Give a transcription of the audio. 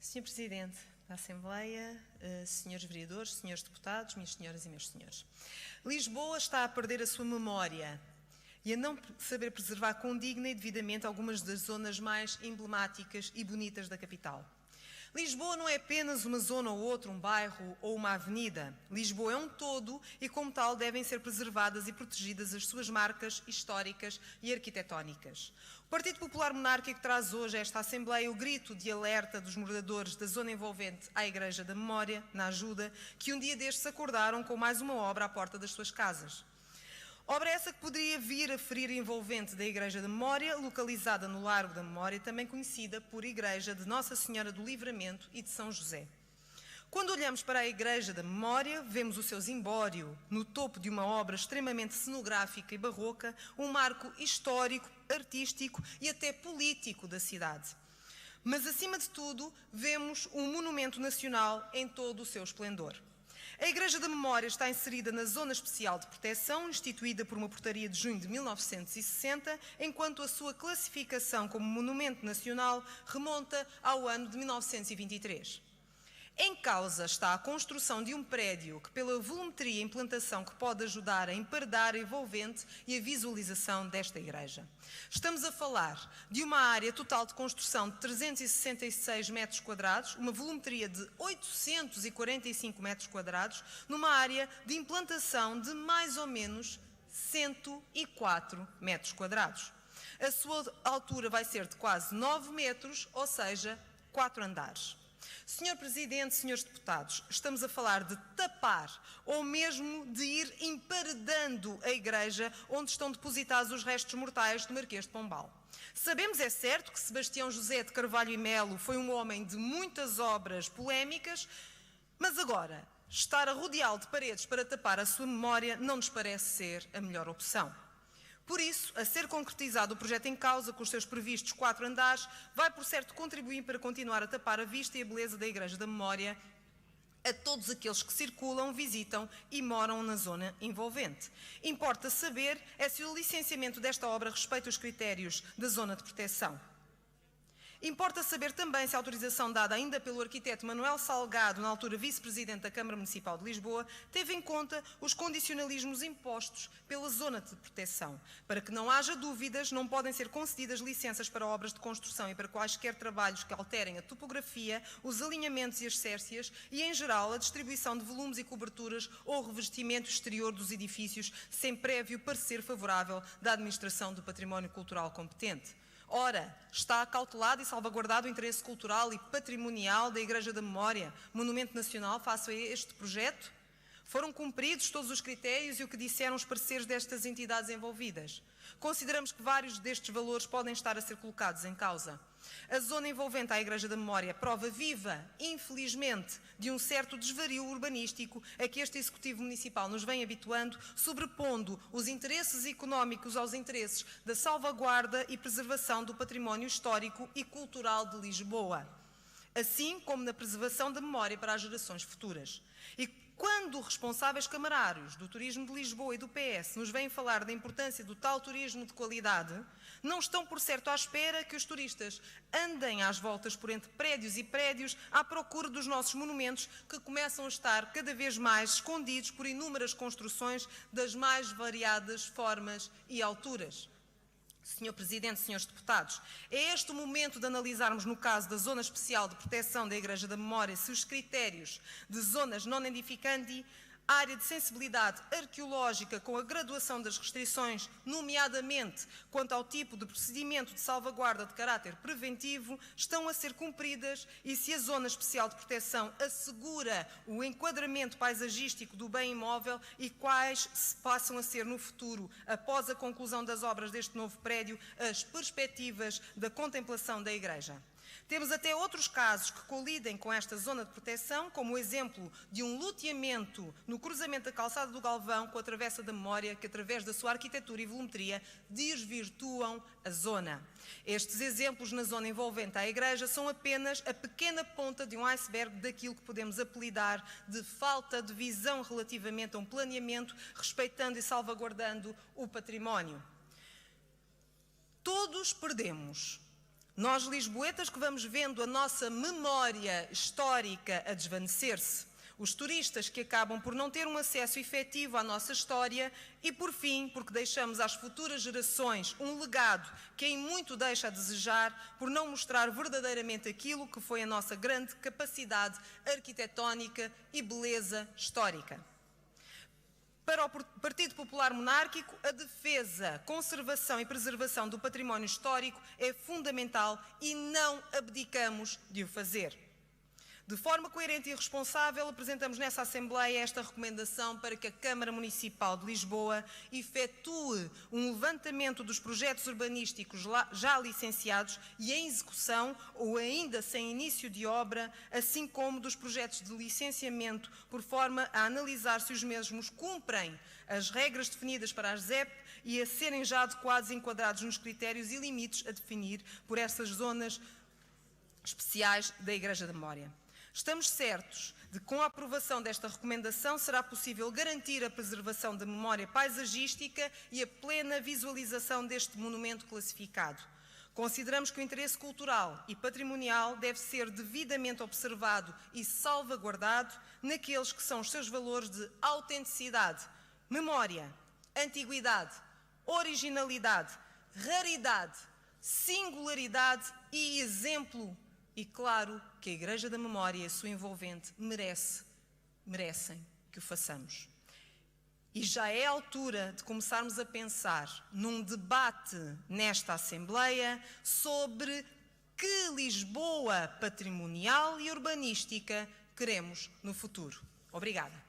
Sr. Presidente da Assembleia, Srs. Vereadores, Srs. Deputados, minhas senhoras e meus senhores. Lisboa está a perder a sua memória e a não saber preservar condigna e devidamente algumas das zonas mais emblemáticas e bonitas da capital. Lisboa não é apenas uma zona ou outra, um bairro ou uma avenida. Lisboa é um todo e, como tal, devem ser preservadas e protegidas as suas marcas históricas e arquitetónicas. O Partido Popular Monárquico traz hoje a esta Assembleia o grito de alerta dos moradores da zona envolvente à Igreja da Memória, na Ajuda, que um dia destes acordaram com mais uma obra à porta das suas casas. Obra essa que poderia vir a ferir envolvente da Igreja da Memória, localizada no Largo da Memória, também conhecida por Igreja de Nossa Senhora do Livramento e de São José. Quando olhamos para a Igreja da Memória, vemos o seu zimbório, no topo de uma obra extremamente cenográfica e barroca, um marco histórico, artístico e até político da cidade. Mas, acima de tudo, vemos um monumento nacional em todo o seu esplendor. A Igreja da Memória está inserida na Zona Especial de Proteção, instituída por uma portaria de junho de 1960, enquanto a sua classificação como Monumento Nacional remonta ao ano de 1923. Em causa está a construção de um prédio que, pela volumetria e implantação que pode ajudar a emparedar a envolvente e a visualização desta igreja. Estamos a falar de uma área total de construção de 366 metros quadrados, uma volumetria de 845 metros quadrados, numa área de implantação de mais ou menos 104 metros quadrados. A sua altura vai ser de quase 9 metros, ou seja, 4 andares. Sr. Presidente, Srs. Deputados, estamos a falar de tapar ou mesmo de ir emparedando a igreja onde estão depositados os restos mortais do Marquês de Pombal. Sabemos, é certo, que Sebastião José de Carvalho e Melo foi um homem de muitas obras polémicas, mas agora, estar a rodeá-lo de paredes para tapar a sua memória não nos parece ser a melhor opção. Por isso, a ser concretizado o projeto em causa, com os seus previstos 4 andares, vai por certo contribuir para continuar a tapar a vista e a beleza da Igreja da Memória a todos aqueles que circulam, visitam e moram na zona envolvente. Importa saber é se o licenciamento desta obra respeita os critérios da zona de proteção. Importa saber também se a autorização dada ainda pelo arquiteto Manuel Salgado, na altura vice-presidente da Câmara Municipal de Lisboa, teve em conta os condicionalismos impostos pela zona de proteção. Para que não haja dúvidas, não podem ser concedidas licenças para obras de construção e para quaisquer trabalhos que alterem a topografia, os alinhamentos e as cércias e, em geral, a distribuição de volumes e coberturas ou revestimento exterior dos edifícios sem prévio parecer favorável da Administração do Património Cultural competente. Ora, está acautelado e salvaguardado o interesse cultural e patrimonial da Igreja da Memória, Monumento Nacional, face a este projeto? Foram cumpridos todos os critérios e o que disseram os pareceres destas entidades envolvidas? Consideramos que vários destes valores podem estar a ser colocados em causa. A zona envolvente à Igreja da Memória é prova viva, infelizmente, de um certo desvario urbanístico a que este Executivo Municipal nos vem habituando, sobrepondo os interesses económicos aos interesses da salvaguarda e preservação do património histórico e cultural de Lisboa, assim como na preservação da memória para as gerações futuras. E quando responsáveis camarários do turismo de Lisboa e do PS nos vêm falar da importância do tal turismo de qualidade, não estão por certo à espera que os turistas andem às voltas por entre prédios e prédios à procura dos nossos monumentos que começam a estar cada vez mais escondidos por inúmeras construções das mais variadas formas e alturas. Sr. Presidente, Srs. Deputados, é este o momento de analisarmos, no caso da Zona Especial de Proteção da Igreja da Memória, se os critérios de zonas non edificandi, área de sensibilidade arqueológica com a graduação das restrições, nomeadamente quanto ao tipo de procedimento de salvaguarda de caráter preventivo, estão a ser cumpridas e se a Zona Especial de Proteção assegura o enquadramento paisagístico do bem imóvel e quais se passam a ser no futuro, após a conclusão das obras deste novo prédio, as perspectivas da contemplação da Igreja. Temos até outros casos que colidem com esta zona de proteção, como o exemplo de um loteamento no cruzamento da Calçada do Galvão com a Travessa da Memória, que através da sua arquitetura e volumetria desvirtuam a zona. Estes exemplos na zona envolvente à Igreja são apenas a pequena ponta de um iceberg daquilo que podemos apelidar de falta de visão relativamente a um planeamento respeitando e salvaguardando o património. Todos perdemos. Nós, lisboetas, que vamos vendo a nossa memória histórica a desvanecer-se, os turistas que acabam por não ter um acesso efetivo à nossa história e, por fim, porque deixamos às futuras gerações um legado que em muito deixa a desejar por não mostrar verdadeiramente aquilo que foi a nossa grande capacidade arquitetónica e beleza histórica. Para o Partido Popular Monárquico, a defesa, conservação e preservação do património histórico é fundamental e não abdicamos de o fazer. De forma coerente e responsável, apresentamos nessa Assembleia esta recomendação para que a Câmara Municipal de Lisboa efetue um levantamento dos projetos urbanísticos já licenciados e em execução ou ainda sem início de obra, assim como dos projetos de licenciamento, por forma a analisar se os mesmos cumprem as regras definidas para as ZEP e a serem já adequados e enquadrados nos critérios e limites a definir por essas zonas especiais da Igreja da Memória. Estamos certos de que, com a aprovação desta recomendação, será possível garantir a preservação da memória paisagística e a plena visualização deste monumento classificado. Consideramos que o interesse cultural e patrimonial deve ser devidamente observado e salvaguardado naqueles que são os seus valores de autenticidade, memória, antiguidade, originalidade, raridade, singularidade e exemplo. E claro que a Igreja da Memória e a sua envolvente merecem que o façamos. E já é a altura de começarmos a pensar num debate nesta Assembleia sobre que Lisboa patrimonial e urbanística queremos no futuro. Obrigada.